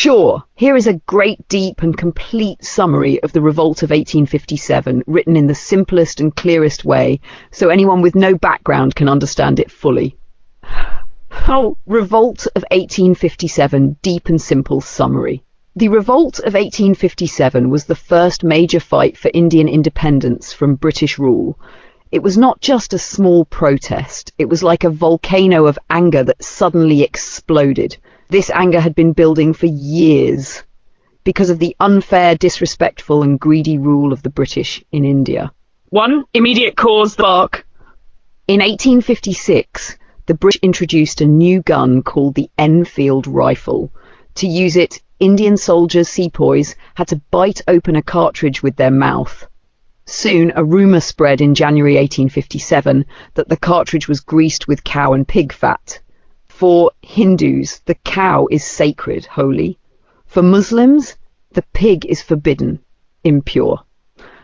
Sure, here is a great, deep and complete summary of the revolt of 1857, written in the simplest and clearest way, so anyone with no background can understand it fully. Revolt of 1857, deep and simple summary. The revolt of 1857 was the first major fight for Indian independence from British rule. It was not just a small protest, it was like a volcano of anger that suddenly exploded. This anger had been building for years because of the unfair, disrespectful and greedy rule of the British in India. One immediate cause, spark. In 1856, the British introduced a new gun called the Enfield rifle. To use it, Indian soldiers, sepoys, had to bite open a cartridge with their mouth. Soon, a rumour spread in January 1857 that the cartridge was greased with cow and pig fat. For Hindus, the cow is sacred, holy. For Muslims, the pig is forbidden, impure.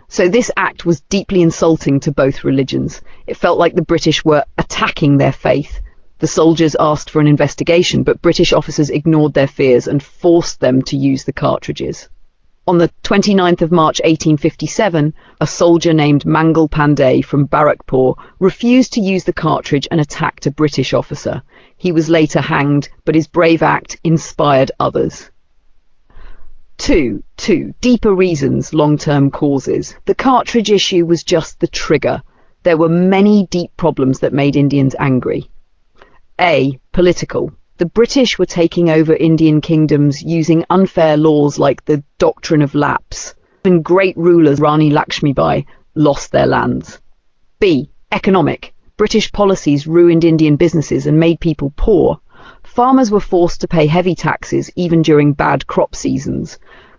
So this act was deeply insulting to both religions. It felt like the British were attacking their faith. The soldiers asked for an investigation, but British officers ignored their fears and forced them to use the cartridges. On the 29th of March 1857, a soldier named Mangal Pandey from Barakpur refused to use the cartridge and attacked a British officer. He was later hanged, but his brave act inspired others. Two deeper reasons, long-term causes. The cartridge issue was just the trigger. There were many deep problems that made Indians angry. A. Political. The British were taking over Indian kingdoms using unfair laws like the Doctrine of Lapse. Even great rulers, Rani Lakshmibai, lost their lands. B. Economic. British policies ruined Indian businesses and made people poor. Farmers were forced to pay heavy taxes even during bad crop seasons.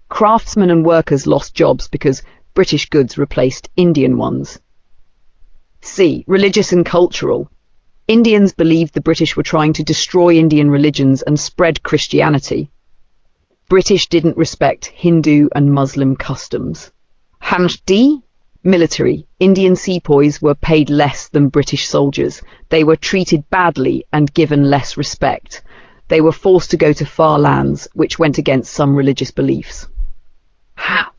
Craftsmen and workers lost jobs because British goods replaced Indian ones. C. Religious and cultural. Indians believed the British were trying to destroy Indian religions and spread Christianity. British didn't respect Hindu and Muslim customs. D. Military. Indian sepoys were paid less than British soldiers. They were treated badly and given less respect. They were forced to go to far lands, which went against some religious beliefs.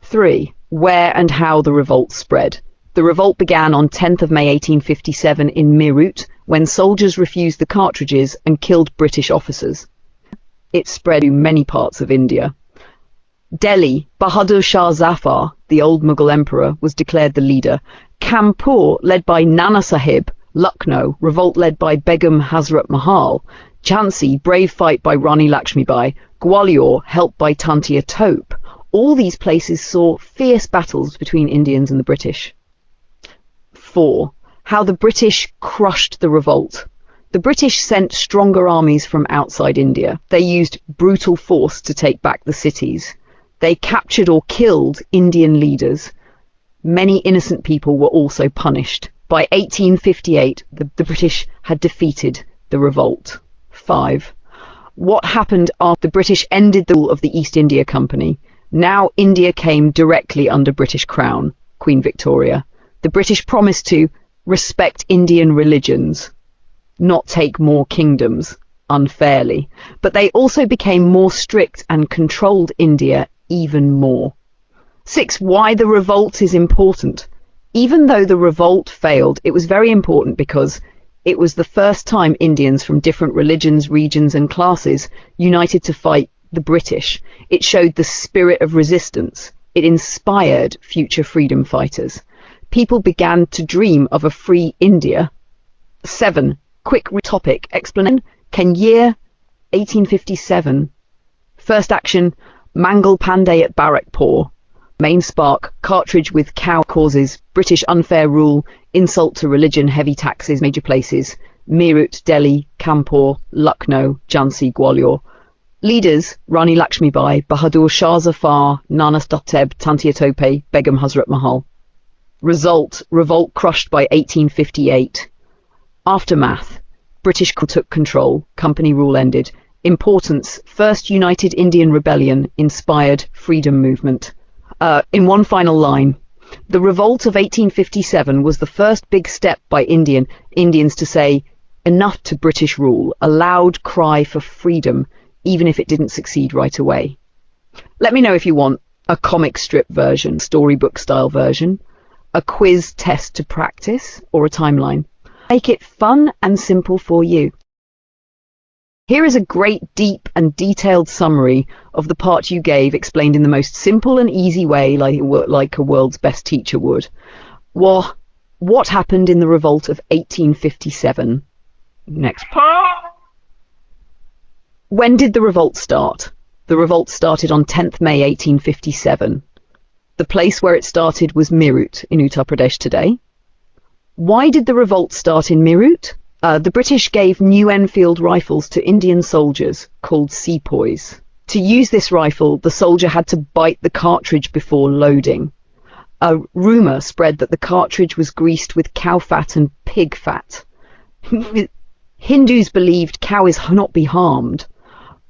3. Where and how the revolt spread. The revolt began on 10th of May 1857 in Meerut, when soldiers refused the cartridges and killed British officers. It spread to many parts of India. Delhi, Bahadur Shah Zafar, the old Mughal emperor, was declared the leader. Kanpur, led by Nana Sahib. Lucknow, revolt led by Begum Hazrat Mahal. Jhansi, brave fight by Rani Lakshmibai. Gwalior, helped by Tantia Tope. All these places saw fierce battles between Indians and the British. 4. How the British crushed the revolt. The British sent stronger armies from outside India. They used brutal force to take back the cities. They captured or killed Indian leaders. Many innocent people were also punished. By 1858, the British had defeated the revolt. 5. What happened after the British ended the rule of the East India Company? Now India came directly under British Crown, Queen Victoria. The British promised to respect Indian religions, not take more kingdoms unfairly, but they also became more strict and controlled India even more. 6. Why the revolt is important. Even though the revolt failed, it was very important because it was the first time Indians from different religions, regions and classes united to fight the British. It showed the spirit of resistance. It inspired future freedom fighters. People began to dream of a free India. 7. Quick topic explanation. Year 1857. First action, Mangal Pandey at Barakpur. Main spark, cartridge with cow causes, British unfair rule, insult to religion, heavy taxes, major places, Meerut, Delhi, Kanpur, Lucknow, Jhansi, Gwalior. Leaders, Rani Lakshmibai, Bahadur Shah Zafar, Nana Sahib, Tantia Tope, Begum Hazrat Mahal. Result, revolt crushed by 1858. Aftermath, British took control, company rule ended. Importance, first United Indian Rebellion, inspired freedom movement. In one final line, the revolt of 1857 was the first big step by Indians to say enough to British rule, a loud cry for freedom, even if it didn't succeed right away. Let me know if you want a comic strip version, storybook style version, a quiz test to practice, or a timeline. Make it fun and simple for you. Here is a great, deep and detailed summary of the part you gave, explained in the most simple and easy way, like a world's best teacher would. What happened in the revolt of 1857? Next part. When did the revolt start? The revolt started on 10th May 1857. The place where it started was Meerut in Uttar Pradesh today. Why did the revolt start in Meerut? The British gave new Enfield rifles to Indian soldiers called sepoys. To use this rifle, the soldier had to bite the cartridge before loading. A rumour spread that the cartridge was greased with cow fat and pig fat. Hindus believed cow is not be harmed.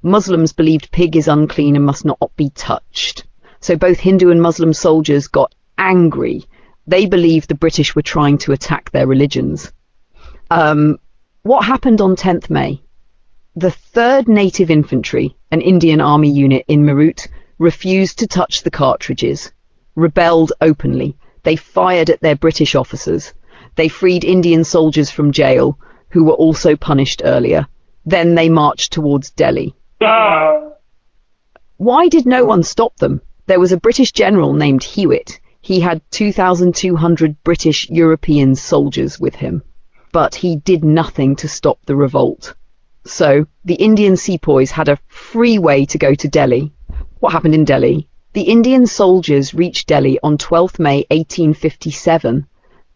Muslims believed pig is unclean and must not be touched. So both Hindu and Muslim soldiers got angry. They believed the British were trying to attack their religions. What happened on 10th May? The 3rd Native Infantry, an Indian Army unit in Meerut, refused to touch the cartridges, rebelled openly. They fired at their British officers. They freed Indian soldiers from jail, who were also punished earlier. Then they marched towards Delhi. Why did no one stop them? There was a British general named Hewitt. He had 2,200 British European soldiers with him. But he did nothing to stop the revolt. So the Indian sepoys had a free way to go to Delhi. What happened in Delhi? The Indian soldiers reached Delhi on 12th May 1857.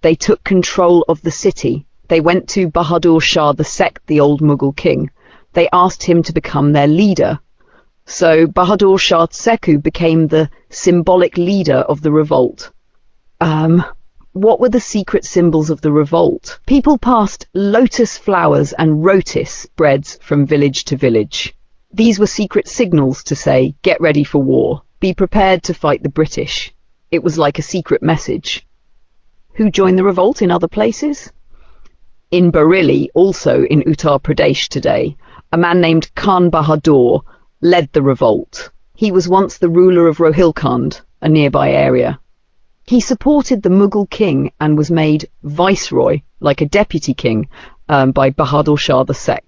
They took control of the city. They went to Bahadur Shah II, the old Mughal king. They asked him to become their leader. So Bahadur Shah II became the symbolic leader of the revolt. What were the secret symbols of the revolt? People passed lotus flowers and rotis breads from village to village. These were secret signals to say, get ready for war. Be prepared to fight the British. It was like a secret message. Who joined the revolt in other places? In Bareilly, also in Uttar Pradesh today, a man named Khan Bahadur led the revolt. He was once the ruler of Rohilkhand, a nearby area. He supported the Mughal king and was made viceroy, like a deputy king, by Bahadur Shah II.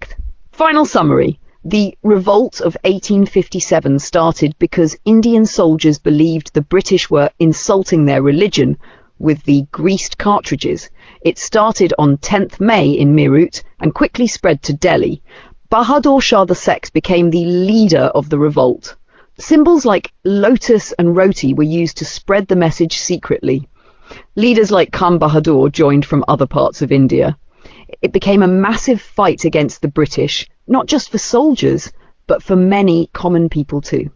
Final summary. The revolt of 1857 started because Indian soldiers believed the British were insulting their religion with the greased cartridges. It started on 10th May in Meerut and quickly spread to Delhi. Bahadur Shah II became the leader of the revolt. Symbols like lotus and roti were used to spread the message secretly. Leaders like Khan Bahadur joined from other parts of India. It became a massive fight against the British, not just for soldiers, but for many common people too.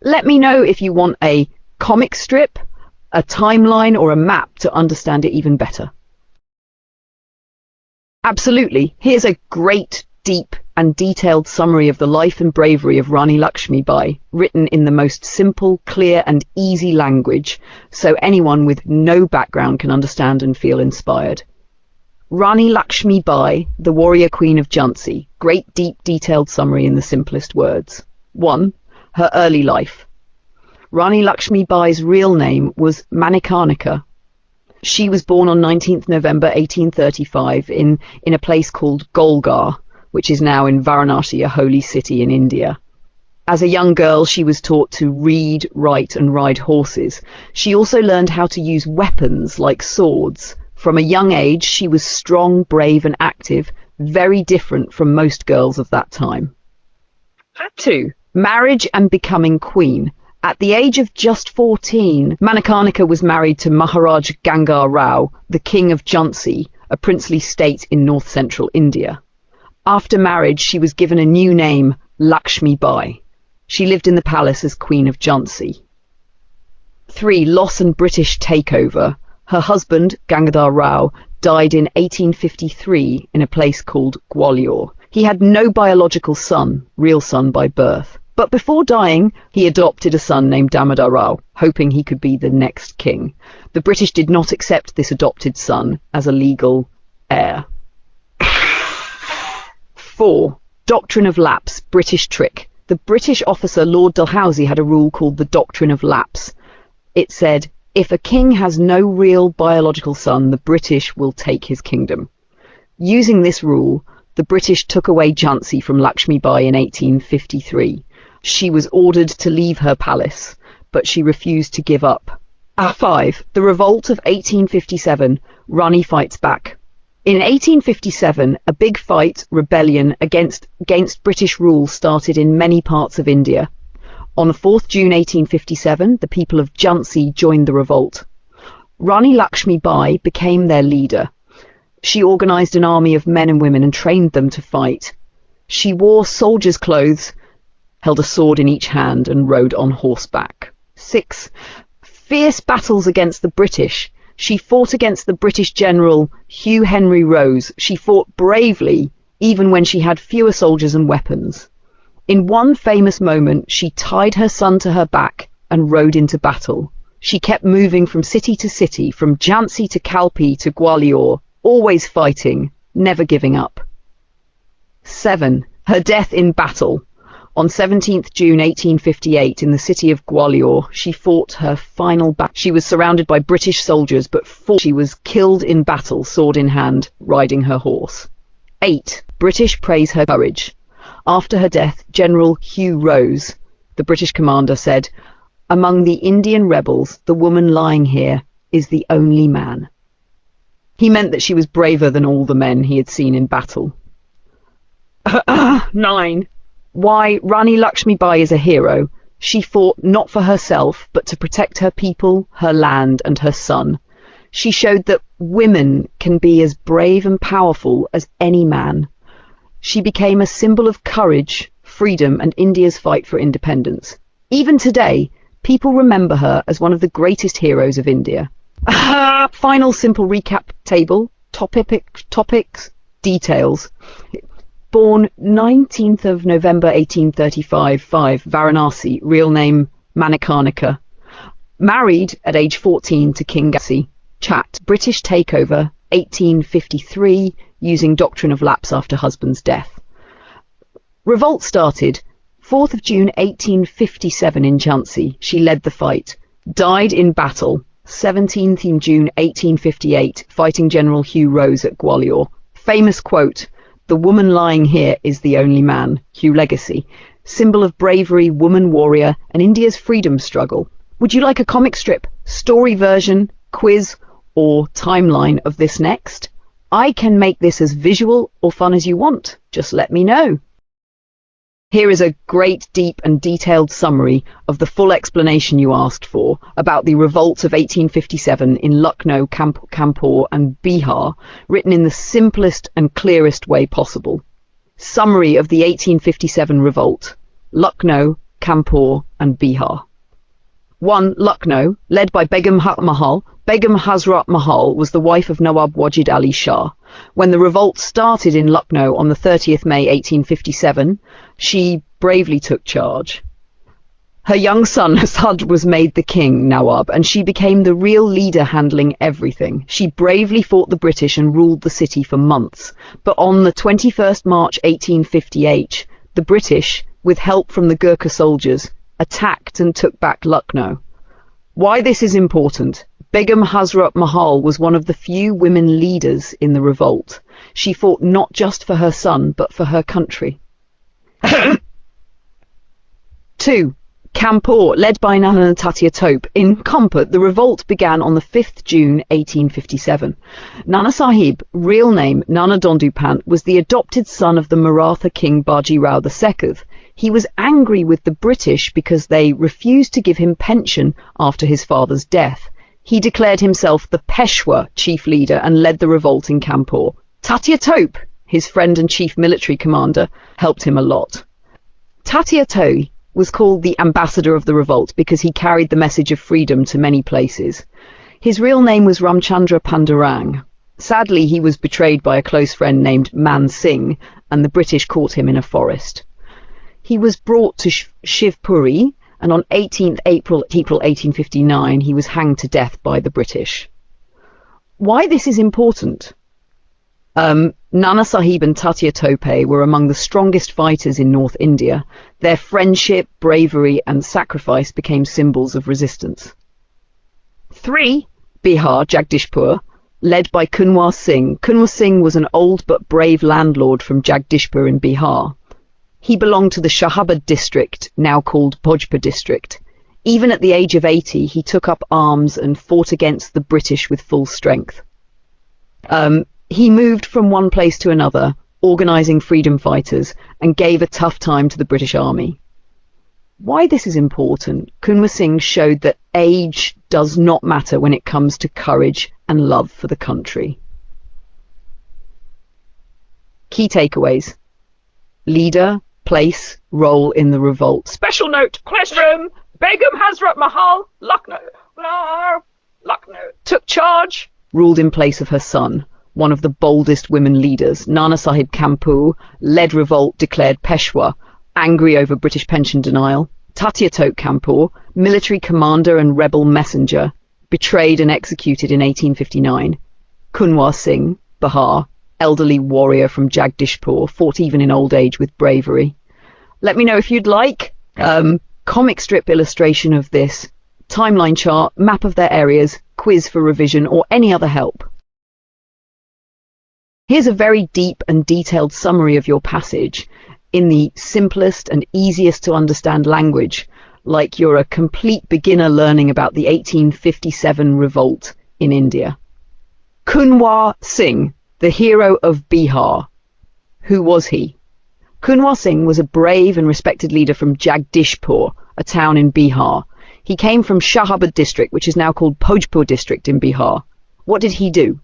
Let me know if you want a comic strip, a timeline, or a map to understand it even better. Absolutely. Here's a great, deep and detailed summary of the life and bravery of Rani Lakshmi Bai, written in the most simple, clear and easy language, so anyone with no background can understand and feel inspired. Rani Lakshmi Bai, the warrior queen of Jhansi. Great, deep, detailed summary in the simplest words. 1. Her early life. Rani Lakshmi Bai's real name was Manikarnika. She was born on 19th November 1835 in a place called Golgar, which is now in Varanasi, a holy city in India. As a young girl, she was taught to read, write and ride horses. She also learned how to use weapons like swords. From a young age, she was strong, brave and active, very different from most girls of that time. 2. Marriage and becoming queen. At the age of just 14, Manikarnika was married to Maharaj Ganga Rao, the king of Jhansi, a princely state in north-central India. After marriage, she was given a new name, Lakshmi Bai. She lived in the palace as Queen of Jhansi. 3. Loss and British takeover. Her husband, Gangadhar Rao, died in 1853 in a place called Gwalior. He had no biological son, real son by birth. But before dying, he adopted a son named Damodar Rao, hoping he could be the next king. The British did not accept this adopted son as a legal heir. 4. Doctrine of lapse, British trick. The British officer Lord Dalhousie had a rule called the Doctrine of Lapse. It said, if a king has no real biological son, the British will take his kingdom. Using this rule, the British took away Jhansi from Lakshmi Bai in 1853. She was ordered to leave her palace, but she refused to give up. 5. The Revolt of 1857. Rani fights back. In 1857, a big rebellion against British rule started in many parts of India. On 4th June 1857, the people of Jhansi joined the revolt. Rani Lakshmi Bai became their leader. She organized an army of men and women and trained them to fight. She wore soldiers' clothes, held a sword in each hand, and rode on horseback. 6. Fierce battles against the British. She fought against the British general Hugh Henry Rose. She fought bravely, even when she had fewer soldiers and weapons. In one famous moment, she tied her son to her back and rode into battle. She kept moving from city to city, from Jhansi to Kalpi to Gwalior, always fighting, never giving up. 7. Her death in battle. On 17th June 1858, in the city of Gwalior, she fought her final battle. She was surrounded by British soldiers, but she was killed in battle, sword in hand, riding her horse. 8. British praise her courage. After her death, General Hugh Rose, the British commander, said, among the Indian rebels, the woman lying here is the only man. He meant that she was braver than all the men he had seen in battle. 9. Why Rani Lakshmi Bai is a hero. She fought not for herself, but to protect her people, her land, and her son. She showed that women can be as brave and powerful as any man. She became a symbol of courage, freedom, and India's fight for independence. Even today, people remember her as one of the greatest heroes of India. Final simple recap table, topics, details. Born 19th of November 1835, 5, Varanasi, real name Manikarnika. Married at age 14 to King Ghatna. Chat, British takeover, 1853, using Doctrine of Lapse after husband's death. Revolt started 4th of June 1857 in Jhansi. She led the fight. Died in battle 17th in June 1858, fighting General Hugh Rose at Gwalior. Famous quote, "The woman lying here is the only man." Hugh legacy. Symbol of bravery, woman warrior, and India's freedom struggle. Would you like a comic strip, story version, quiz, or timeline of this next? I can make this as visual or fun as you want. Just let me know. Here is a great, deep and detailed summary of the full explanation you asked for about the revolt of 1857 in Lucknow, Kanpur and Bihar, written in the simplest and clearest way possible. Summary of the 1857 revolt. Lucknow, Kanpur and Bihar. 1. Lucknow, led by Begum Mahal. Begum Hazrat Mahal was the wife of Nawab Wajid Ali Shah. When the revolt started in Lucknow on the 30th May 1857, she bravely took charge. Her young son Asad was made the king, Nawab, and she became the real leader handling everything. She bravely fought the British and ruled the city for months. But on the 21st March 1858, the British, with help from the Gurkha soldiers, attacked and took back Lucknow. Why this is important? Begum Hazrat Mahal was one of the few women leaders in the revolt. She fought not just for her son, but for her country. 2. Kanpur, led by Nana Tatia Tope. In Kanpur, the revolt began on the 5th June 1857. Nana Sahib, real name Nana Dondupant, was the adopted son of the Maratha king Baji Rao II. He was angry with the British because they refused to give him pension after his father's death. He declared himself the Peshwa chief leader and led the revolt in Kanpur. Tatia Tope, his friend and chief military commander, helped him a lot. Tatia Tope was called the ambassador of the revolt because he carried the message of freedom to many places. His real name was Ramchandra Pandurang. Sadly, he was betrayed by a close friend named Man Singh, and the British caught him in a forest. He was brought to Shivpuri, and on 18th April 1859 he was hanged to death by the British. Why this is important? Nana Sahib and Tatia Tope were among the strongest fighters in North India. Their friendship, bravery and sacrifice became symbols of resistance. 3. Bihar, Jagdishpur, led by Kunwar Singh. Kunwar Singh was an old but brave landlord from Jagdishpur in Bihar. He belonged to the Shahabad district, now called Bhojpur district. Even at the age of 80, he took up arms and fought against the British with full strength. He moved from one place to another, organising freedom fighters, and gave a tough time to the British Army. Why this is important? Kunwar Singh showed that age does not matter when it comes to courage and love for the country. Key takeaways. Leader, place, role in the revolt. Special note, question. Begum Hazrat Mahal, Lucknow. Took charge. Ruled in place of her son, one of the boldest women leaders. Nana Sahib Kampur led revolt, declared Peshwa, angry over British pension denial. Tatia Tope Kampur, military commander and rebel messenger, betrayed and executed in 1859. Kunwar Singh, Bihar, elderly warrior from Jagdishpur, fought even in old age with bravery. Let me know if you'd like comic strip illustration of this, timeline chart, map of their areas, quiz for revision, or any other help. Here's a very deep and detailed summary of your passage in the simplest and easiest to understand language, like you're a complete beginner learning about the 1857 revolt in India. Kunwar Singh, the hero of Bihar. Who was he? Kunwar Singh was a brave and respected leader from Jagdishpur, a town in Bihar. He came from Shahabad district, which is now called Bhojpur district in Bihar. What did he do?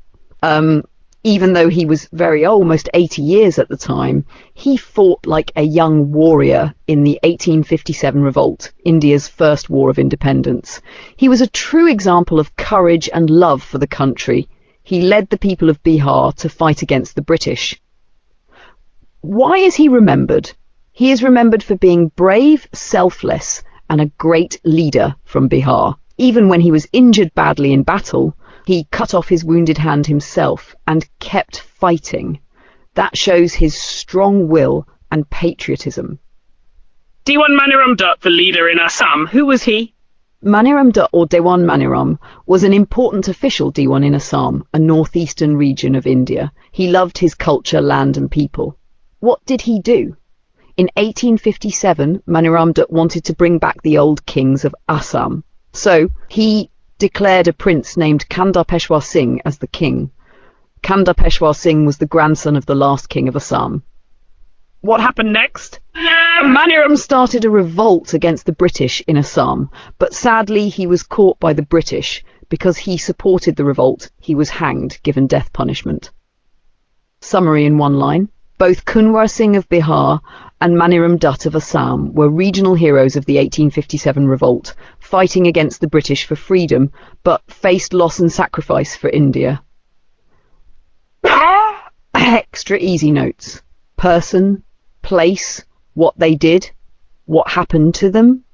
Even though he was very old, almost 80 years at the time, he fought like a young warrior in the 1857 revolt, India's first war of independence. He was a true example of courage and love for the country. He led the people of Bihar to fight against the British. Why is he remembered? He is remembered for being brave, selfless, and a great leader from Bihar. Even when he was injured badly in battle, he cut off his wounded hand himself and kept fighting. That shows his strong will and patriotism. Dewan Maniram Dutt, the leader in Assam. Who was he? Maniram Dutt, or Dewan Maniram, was an important official Dewan in Assam, a northeastern region of India. He loved his culture, land and people. What did he do? In 1857, Maniram Dutt wanted to bring back the old kings of Assam. So he declared a prince named Kanda Peshwa Singh as the king. Kanda Peshwa Singh was the grandson of the last king of Assam. What happened next? Maniram started a revolt against the British in Assam, but sadly he was caught by the British. Because he supported the revolt, he was hanged, given death punishment. Summary in one line. Both Kunwar Singh of Bihar and Maniram Dutt of Assam were regional heroes of the 1857 revolt, fighting against the British for freedom, but faced loss and sacrifice for India. Extra easy notes. Person, place, what they did, what happened to them.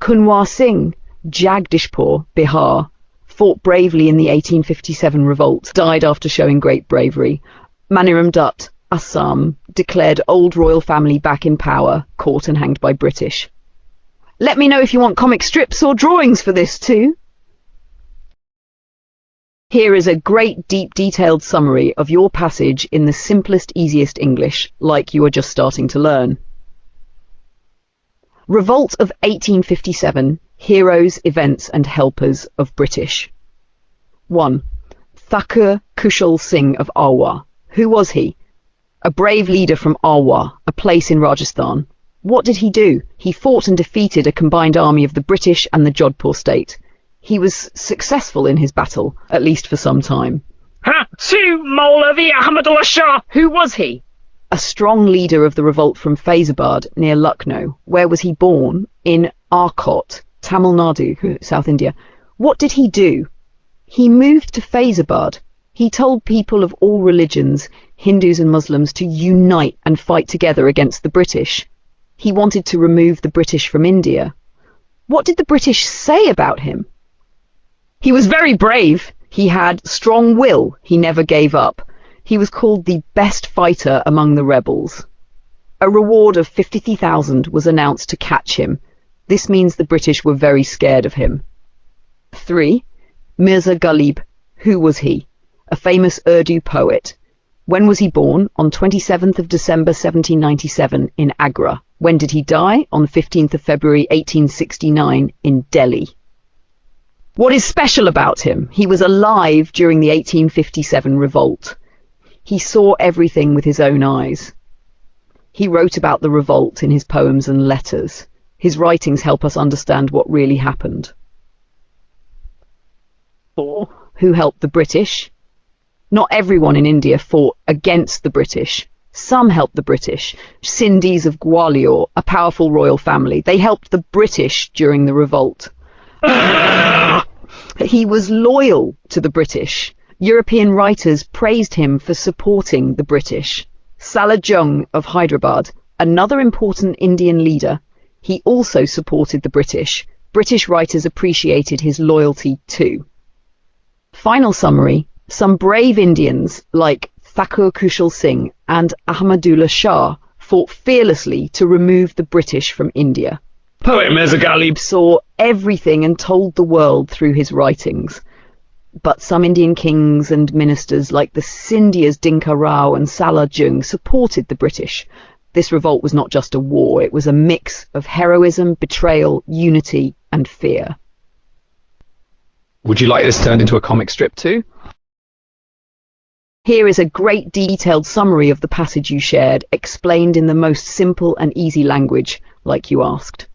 Kunwar Singh, Jagdishpur, Bihar, fought bravely in the 1857 revolt, died after showing great bravery. Maniram Dutt, Assam, declared old royal family back in power, caught and hanged by British. Let me know if you want comic strips or drawings for this too. Here is a great deep detailed summary of your passage in the simplest easiest English, like you are just starting to learn. Revolt of 1857, heroes, events and helpers of British. 1. Thakur Kushal Singh of Arwah. Who was he? A brave leader from Arwah, a place in Rajasthan. What did he do? He fought and defeated a combined army of the British and the Jodhpur state. He was successful in his battle, at least for some time. Maulavi Ahmadullah Shah. Who was he? A strong leader of the revolt from Faizabad, near Lucknow. Where was he born? In Arcot, Tamil Nadu, South India. What did he do? He moved to Faizabad. He told people of all religions, Hindus and Muslims, to unite and fight together against the British. He wanted to remove the British from India. What did the British say about him? He was very brave. He had strong will. He never gave up. He was called the best fighter among the rebels. A reward of 50,000 was announced to catch him. This means the British were very scared of him. 3. Mirza Ghalib. Who was he? A famous Urdu poet. When was he born? On 27th of December 1797 in Agra. When did he die? On 15th of February 1869 in Delhi. What is special about him? He was alive during the 1857 revolt. He saw everything with his own eyes. He wrote about the revolt in his poems and letters. His writings help us understand what really happened. 4. Who helped the British? Not everyone in India fought against the British. Some helped the British. Sindhis of Gwalior, a powerful royal family, they helped the British during the revolt. He was loyal to the British. European writers praised him for supporting the British. Salah Jung of Hyderabad, another important Indian leader, he also supported the British. British writers appreciated his loyalty too. Final summary, some brave Indians like Thakur Kushal Singh and Ahmadullah Shah fought fearlessly to remove the British from India. Poet Mirza Ghalib saw everything and told the world through his writings. But some Indian kings and ministers like the Scindias Dinka Rao and Salah Jung supported the British. This revolt was not just a war, it was a mix of heroism, betrayal, unity and fear. Would you like this turned into a comic strip too? Here is a great detailed summary of the passage you shared, explained in the most simple and easy language, like you asked.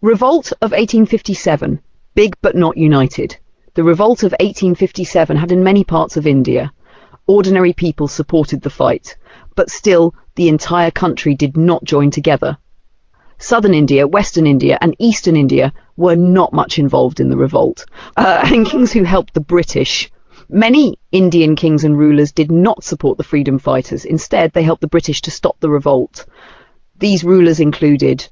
Revolt of 1857, big but not united. The revolt of 1857 had in many parts of India. Ordinary people supported the fight, but still the entire country did not join together. Southern India, Western India and Eastern India were not much involved in the revolt. And kings who helped the British. Many Indian kings and rulers did not support the freedom fighters. Instead, they helped the British to stop the revolt. These rulers included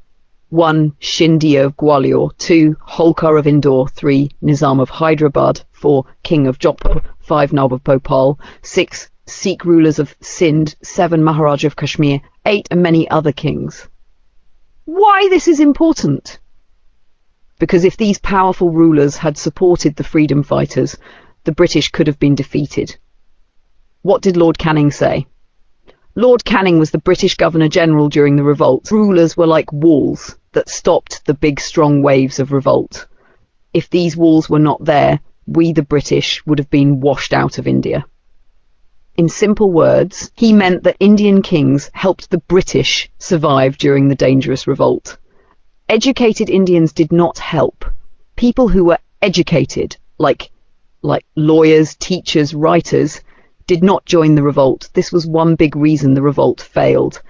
1. Scindia of Gwalior, 2. Holkar of Indore, 3. Nizam of Hyderabad, 4. King of Jodhpur, 5. Nawab of Bhopal, 6. Sikh rulers of Sindh, 7. Maharaja of Kashmir, 8. and many other kings. Why this is important? Because if these powerful rulers had supported the freedom fighters, the British could have been defeated. What did Lord Canning say? Lord Canning was the British Governor-General during the revolt. Rulers were like walls that stopped the big strong waves of revolt. If these walls were not there, we the British would have been washed out of India. In simple words, he meant that Indian kings helped the British survive during the dangerous revolt. Educated Indians did not help. People who were educated, like lawyers, teachers, writers, did not join the revolt. This was one big reason the revolt failed.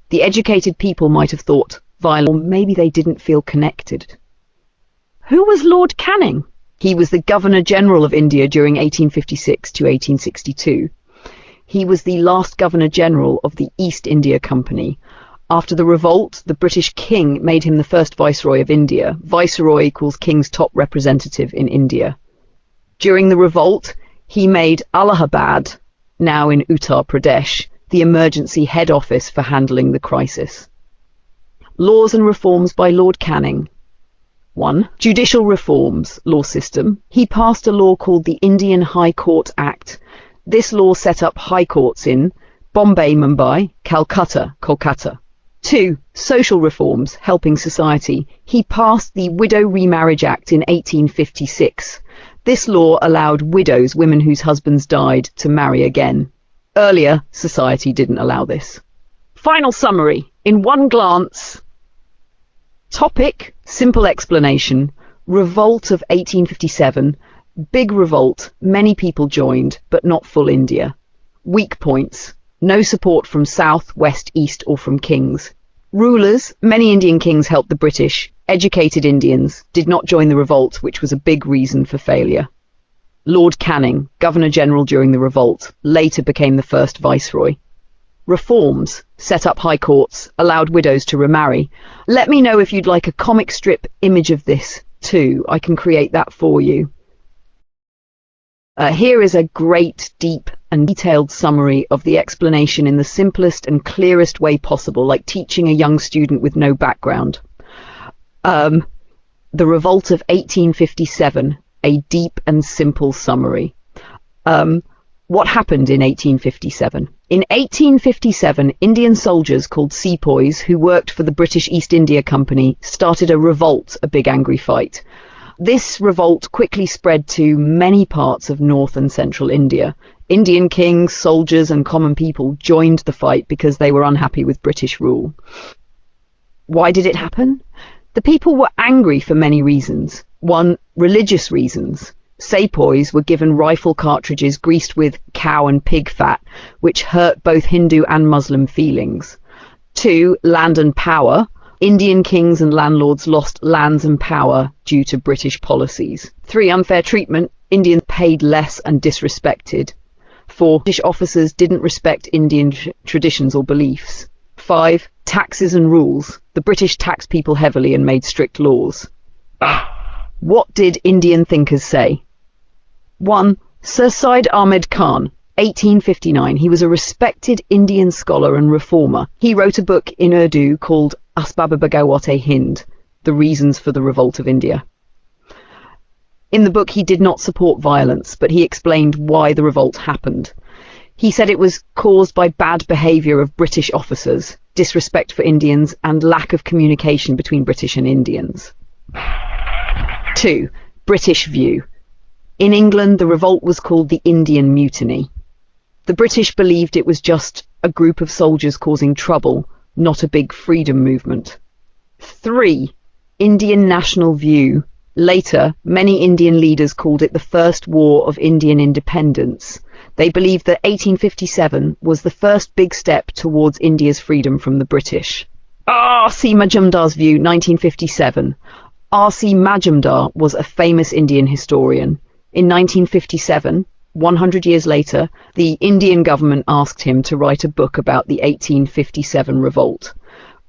The educated people might have thought violent, or maybe they didn't feel connected. Who was Lord Canning? He was the Governor-General of India during 1856 to 1862. He was the last Governor-General of the East India Company. After the revolt, the British king made him the first Viceroy of India. Viceroy equals king's top representative in India. During the revolt, he made Allahabad, now in Uttar Pradesh, the emergency head office for handling the crisis. Laws and reforms by Lord Canning. 1. Judicial reforms, law system. He passed a law called the Indian High Court Act. This law set up high courts in Bombay, Mumbai, Calcutta, Kolkata. 2. Social reforms, helping society. He passed the Widow Remarriage Act in 1856. This law allowed widows, women whose husbands died, to marry again. Earlier, society didn't allow this. Final summary, in one glance. Topic, simple explanation. Revolt of 1857. Big revolt, many people joined, but not full India. Weak points, no support from south, west, east or from kings. Rulers, many Indian kings helped the British. Educated Indians did not join the revolt, which was a big reason for failure. Lord Canning, Governor-General during the revolt, later became the first Viceroy. Reforms, set up high courts, allowed widows to remarry. Let me know if you'd like a comic strip image of this too. I can create that for you. Here is a great, deep and detailed summary of the explanation in the simplest and clearest way possible, like teaching a young student with no background. The Revolt of 1857, a deep and simple summary. What happened in 1857? In 1857, Indian soldiers called sepoys who worked for the British East India Company started a revolt, a big angry fight. This revolt quickly spread to many parts of North and Central India. Indian kings, soldiers and common people joined the fight because they were unhappy with British rule. Why did it happen? The people were angry for many reasons. One, religious reasons. Sepoys were given rifle cartridges greased with cow and pig fat, which hurt both Hindu and Muslim feelings. 2, land and power. Indian kings and landlords lost lands and power due to British policies. 3, unfair treatment. Indians paid less and disrespected. 4, British officers didn't respect Indian traditions or beliefs. 5, taxes and rules. The British taxed people heavily and made strict laws. What did Indian thinkers say? 1. Sir Syed Ahmed Khan, 1859. He was a respected Indian scholar and reformer. He wrote a book in Urdu called Asbab-e-Bagawat-e-Hind, The Reasons for the Revolt of India. In the book, he did not support violence, but he explained why the revolt happened. He said it was caused by bad behaviour of British officers, disrespect for Indians, and lack of communication between British and Indians. 2. British view. In England, the revolt was called the Indian Mutiny. The British believed it was just a group of soldiers causing trouble, not a big freedom movement. 3. Indian national view. Later, many Indian leaders called it the First War of Indian Independence. They believed that 1857 was the first big step towards India's freedom from the British. R.C. Majumdar's view, 1957. R.C. Majumdar was a famous Indian historian. In 1957, 100 years later, the Indian government asked him to write a book about the 1857 revolt.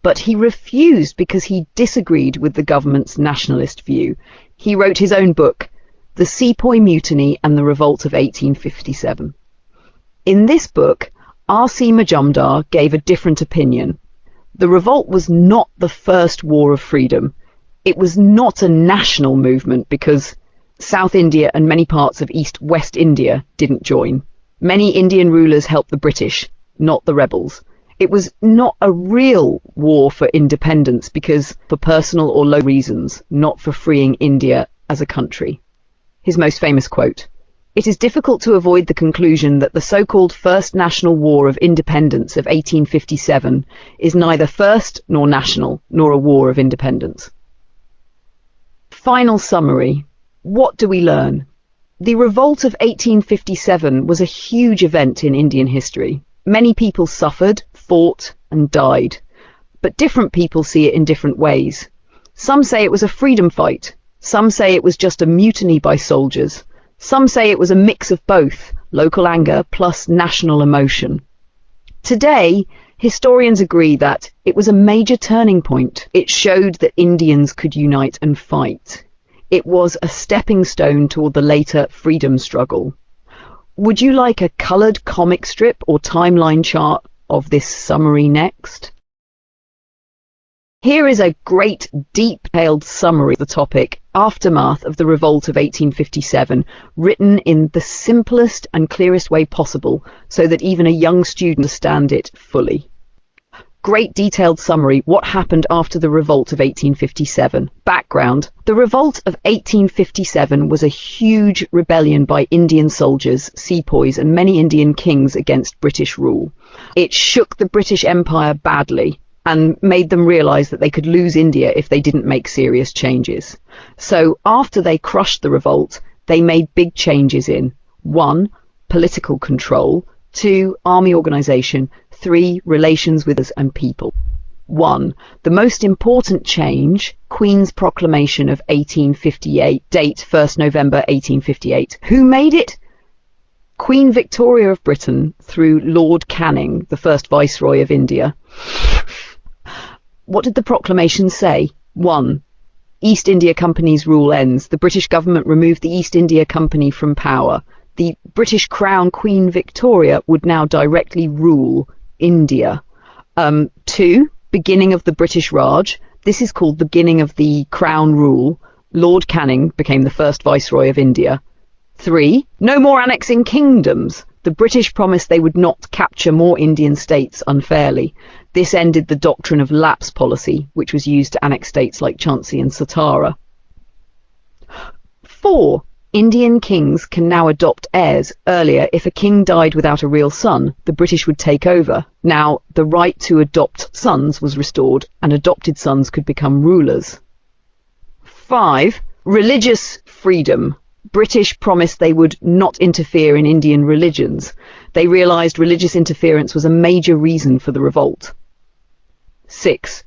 But he refused because he disagreed with the government's nationalist view. He wrote his own book, The Sepoy Mutiny and the Revolt of 1857. In this book, R.C. Majumdar gave a different opinion. The revolt was not the first war of freedom. It was not a national movement because South India and many parts of East-West India didn't join. Many Indian rulers helped the British, not the rebels. It was not a real war for independence because for personal or low reasons, not for freeing India as a country. His most famous quote, "It is difficult to avoid the conclusion that the so-called First National War of Independence of 1857 is neither first nor national, nor a war of independence." Final summary. What do we learn? The Revolt of 1857 was a huge event in Indian history. Many people suffered, fought, and died. But different people see it in different ways. Some say it was a freedom fight. Some say it was just a mutiny by soldiers. Some say it was a mix of both, local anger plus national emotion. Today, historians agree that it was a major turning point. It showed that Indians could unite and fight. It was a stepping stone toward the later freedom struggle. Would you like a coloured comic strip or timeline chart of this summary next? Here is a great, detailed summary of the topic, Aftermath of the Revolt of 1857, written in the simplest and clearest way possible so that even a young student understands it fully. Great detailed summary, what happened after the Revolt of 1857. Background. The Revolt of 1857 was a huge rebellion by Indian soldiers, sepoys and many Indian kings against British rule. It shook the British Empire badly and made them realise that they could lose India if they didn't make serious changes. So after they crushed the revolt, they made big changes in 1. Political control, 2. Army organisation, 3. Relations with us and people. 1. The most important change, Queen's Proclamation of 1858, date 1st November 1858. Who made it? Queen Victoria of Britain through Lord Canning, the first Viceroy of India. What did the proclamation say? 1. East India Company's rule ends. The British government removed the East India Company from power. The British Crown Queen Victoria would now directly rule India. 2. Beginning of the British Raj. This is called the beginning of the Crown rule. Lord Canning became the first Viceroy of India. 3. No more annexing kingdoms. The British promised they would not capture more Indian states unfairly. This ended the doctrine of lapse policy, which was used to annex states like Jhansi and Satara. 4. Indian kings can now adopt heirs. Earlier, if a king died without a real son, the British would take over. Now, the right to adopt sons was restored, and adopted sons could become rulers. 5. Religious freedom. British promised they would not interfere in Indian religions. They realised religious interference was a major reason for the revolt. 6.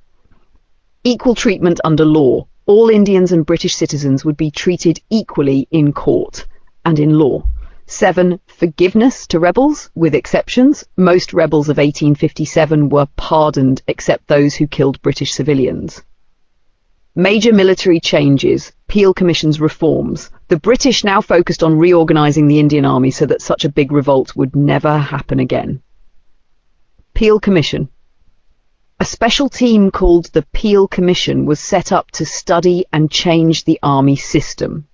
Equal treatment under law. All Indians and British citizens would be treated equally in court and in law. 7. Forgiveness to rebels, with exceptions. Most rebels of 1857 were pardoned except those who killed British civilians. Major military changes, Peel Commission's reforms. The British now focused on reorganising the Indian Army so that such a big revolt would never happen again. Peel Commission. A special team called the Peel Commission was set up to study and change the army system.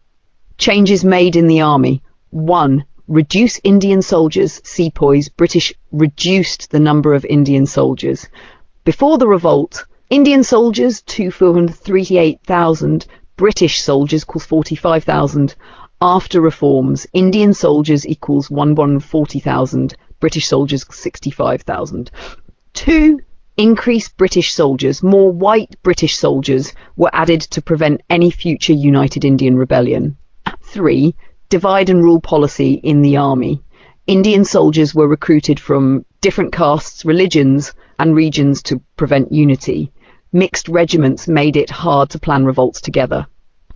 Changes made in the army. 1. Reduce Indian soldiers, sepoys. British reduced the number of Indian soldiers. Before the revolt, Indian soldiers 238,000, British soldiers equals 45,000. After reforms, Indian soldiers equals 140,000, British soldiers 65,000. 2. Increase British soldiers. More white British soldiers were added to prevent any future United Indian Rebellion. 3. Divide and rule policy in the army. Indian soldiers were recruited from different castes, religions, and regions to prevent unity. Mixed regiments made it hard to plan revolts together.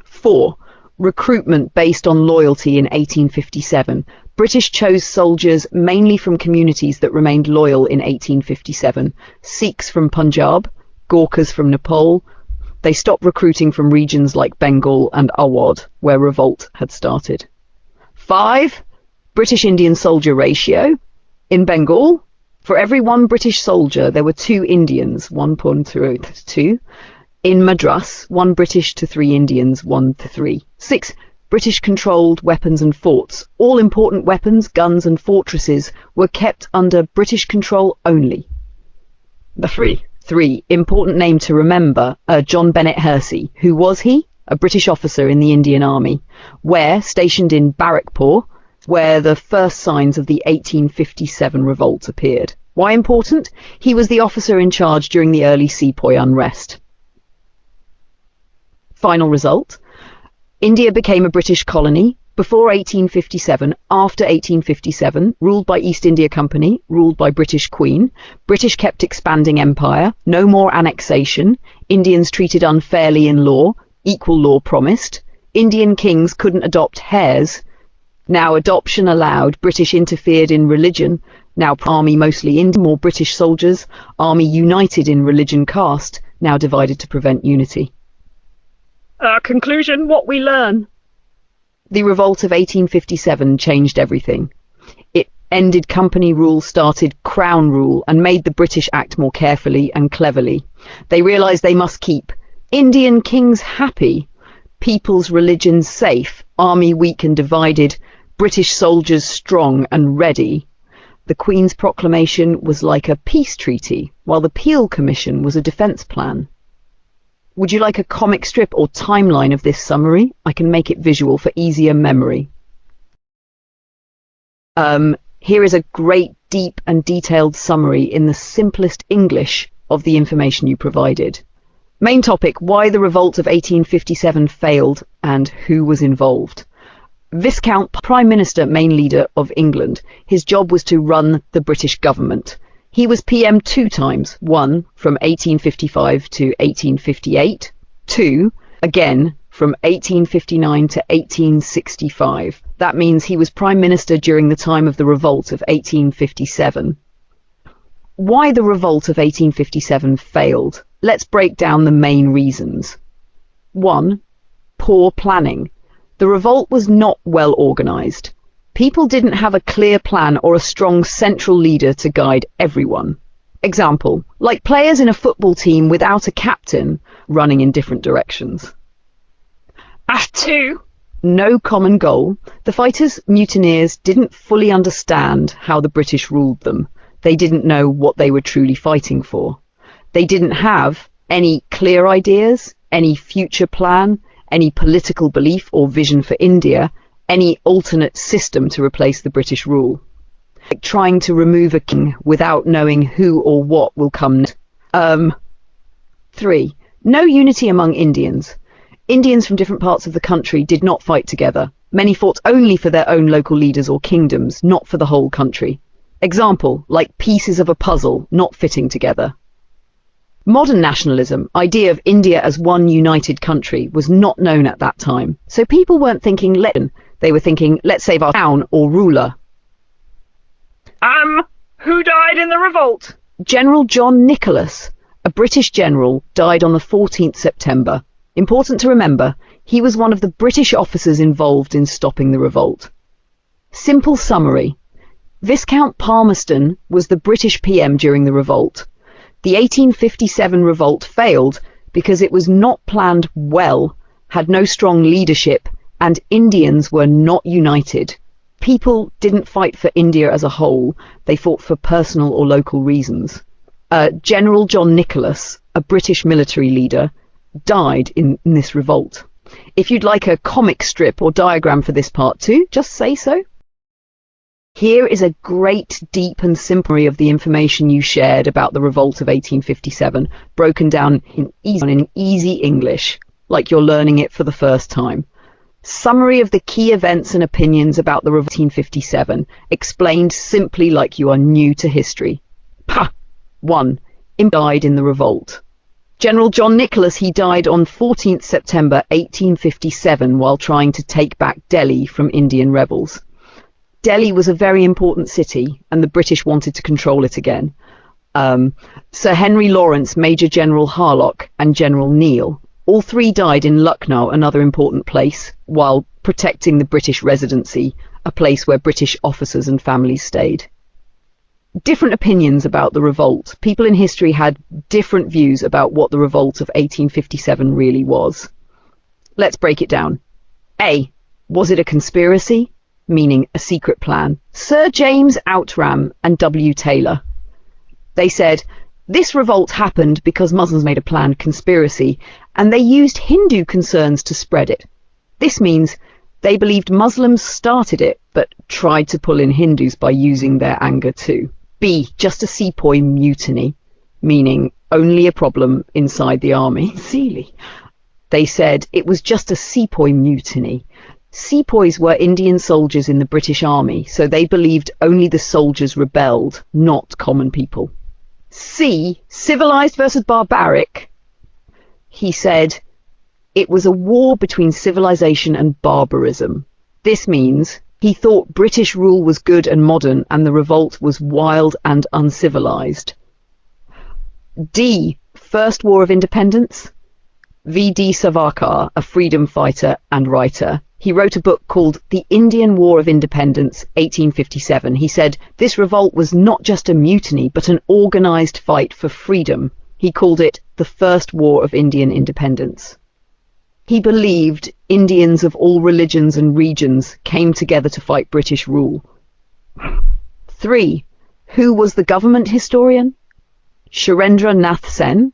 4. Recruitment based on loyalty in 1857. British chose soldiers mainly from communities that remained loyal in 1857. Sikhs from Punjab, Gorkhas from Nepal. They stopped recruiting from regions like Bengal and Awadh, where revolt had started. 5. British-Indian soldier ratio. In Bengal, for every 1 British soldier, there were 2 Indians, 1.2. In Madras, 1 British to 3 Indians, 1 to 3. 6. British-controlled weapons and forts. All important weapons, guns and fortresses were kept under British control only. 3. Important name to remember, John Bennett Hersey. Who was he? A British officer in the Indian Army. Where? Stationed in Barrackpore, where the first signs of the 1857 revolt appeared. Why important? He was the officer in charge during the early sepoy unrest. Final result. India became a British colony before 1857, after 1857, ruled by East India Company, ruled by British Queen. British kept expanding empire, no more annexation, Indians treated unfairly in law, equal law promised. Indian kings couldn't adopt heirs. Now adoption allowed, British interfered in religion. Now army mostly Indian, more British soldiers, army united in religion caste, now divided to prevent unity. Conclusion, what we learn. The revolt of 1857 changed everything. It ended company rule, started crown rule, and made the British act more carefully and cleverly. They realised they must keep Indian kings happy, people's religions safe, army weak and divided, British soldiers strong and ready. The Queen's proclamation was like a peace treaty, while the Peel Commission was a defence plan. Would you like a comic strip or timeline of this summary? I can make it visual for easier memory. Here is a great, deep and detailed summary in the simplest English of the information you provided. Main topic, why the revolt of 1857 failed and who was involved. Viscount Prime Minister, main leader of England. His job was to run the British government. He was PM 2 times, 1 from 1855 to 1858, 2 again from 1859 to 1865. That means he was Prime Minister during the time of the revolt of 1857. Why the revolt of 1857 failed? Let's break down the main reasons. 1. Poor planning. The revolt was not well organised. People didn't have a clear plan or a strong central leader to guide everyone. Example, like players in a football team without a captain running in different directions. Act 2. No common goal. The fighters, mutineers, didn't fully understand how the British ruled them. They didn't know what they were truly fighting for. They didn't have any clear ideas, any future plan, any political belief or vision for India, any alternate system to replace the British rule. Like trying to remove a king without knowing who or what will come next. 3. No unity among Indians. Indians from different parts of the country did not fight together. Many fought only for their own local leaders or kingdoms, not for the whole country. Example, like pieces of a puzzle not fitting together. Modern nationalism, idea of India as one united country, was not known at that time. So people weren't thinking they were thinking, let's save our town or ruler. Who died in the revolt? General John Nicholas, a British general, died on the 14th September. Important to remember, he was one of the British officers involved in stopping the revolt. Simple summary. Viscount Palmerston was the British PM during the revolt. The 1857 revolt failed because it was not planned well, had no strong leadership, and Indians were not united. People didn't fight for India as a whole, they fought for personal or local reasons. General John Nicholas, a British military leader, died in this revolt. If you'd like a comic strip or diagram for this part too, just say so. Here is a great, deep and simple summary of the information you shared about the revolt of 1857, broken down in easy English, like you're learning it for the first time. Summary of the key events and opinions about the revolt of 1857, explained simply like you are new to history. 1. Died in the revolt. General John Nicholas, he died on 14th September 1857 while trying to take back Delhi from Indian rebels. Delhi was a very important city and the British wanted to control it again. Sir Henry Lawrence, Major General Harlock and General Neil, all three died in Lucknow, another important place, while protecting the British residency, a place where British officers and families stayed. Different opinions about the revolt. People in history had different views about what the revolt of 1857 really was. Let's break it down. A. Was it a conspiracy? Meaning a secret plan. Sir James Outram and W. Taylor. They said, this revolt happened because Muslims made a planned conspiracy, and they used Hindu concerns to spread it. This means they believed Muslims started it, but tried to pull in Hindus by using their anger too. B. Just a sepoy mutiny, meaning only a problem inside the army. Seeley. They said it was just a sepoy mutiny. Sepoys were Indian soldiers in the British Army, so they believed only the soldiers rebelled, not common people. C. Civilized versus barbaric. He said it was a war between civilization and barbarism. This means he thought British rule was good and modern and the revolt was wild and uncivilized. D. First War of Independence. V.D. Savarkar, a freedom fighter and writer, he wrote a book called The Indian War of Independence, 1857. He said, this revolt was not just a mutiny, but an organized fight for freedom. He called it the First War of Indian Independence. He believed Indians of all religions and regions came together to fight British rule. 3. Who was the government historian? Surendra Nath Sen.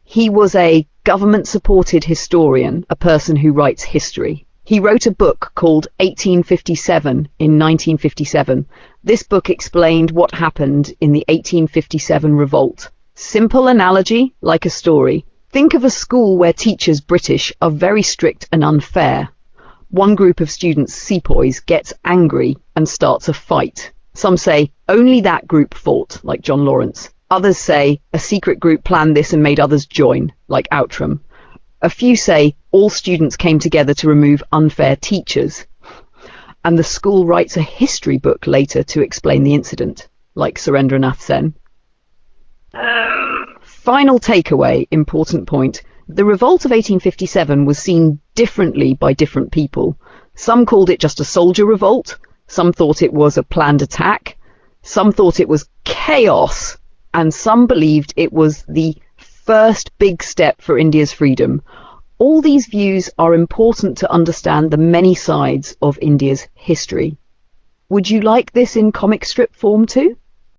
He was a government-supported historian, a person who writes history. He wrote a book called 1857 in 1957. This book explained what happened in the 1857 revolt. Simple analogy, like a story. Think of a school where teachers, British, are very strict and unfair. One group of students, sepoys, gets angry and starts a fight. Some say only that group fought, like John Lawrence. Others say a secret group planned this and made others join, like Outram. A few say all students came together to remove unfair teachers. And the school writes a history book later to explain the incident, like Surendranath Sen. Final takeaway, important point. The revolt of 1857 was seen differently by different people. Some called it just a soldier revolt. Some thought it was a planned attack, some thought it was chaos, and some believed it was the first big step for India's freedom. All these views are important to understand the many sides of India's history. Would you like this in comic strip form too?